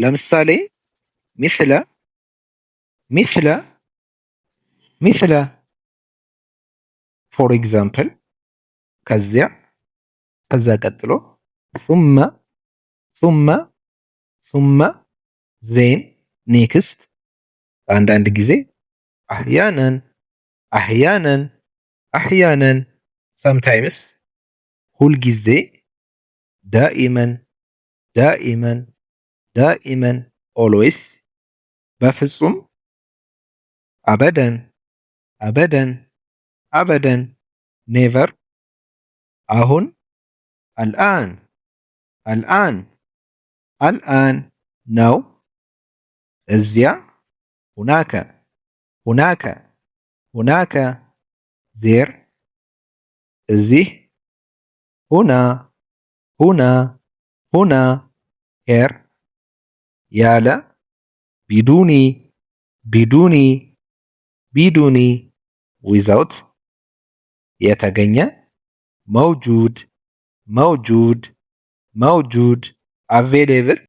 ለምሳሌ ሚስለ ሚስለ ሚስለ ፎር ኤግዛምፕል ከዛ ቀጥሎ ثم ثم ثم ዜን ኔክስት አንዳንድ ጊዜ አህያነን አህያነን አህያነን sometimes ሁልጊዜ ዳኢመን ዳኢመን ዳኢመን always በፍጹም አበደን አበደን አበደን ኔቨር አሁን አልአን አልአን አልአን ነው እዚያ ሁናከ ሁናከ ሁናከ ዜር እዚህ ሁና ሁና ሁና ሄር ያለ ቢዱኒ ቢዱኒ ቢዱኒ ዊዛውት የተገኘ መውጁድ መውጁድ መውጁድ አቬሌብል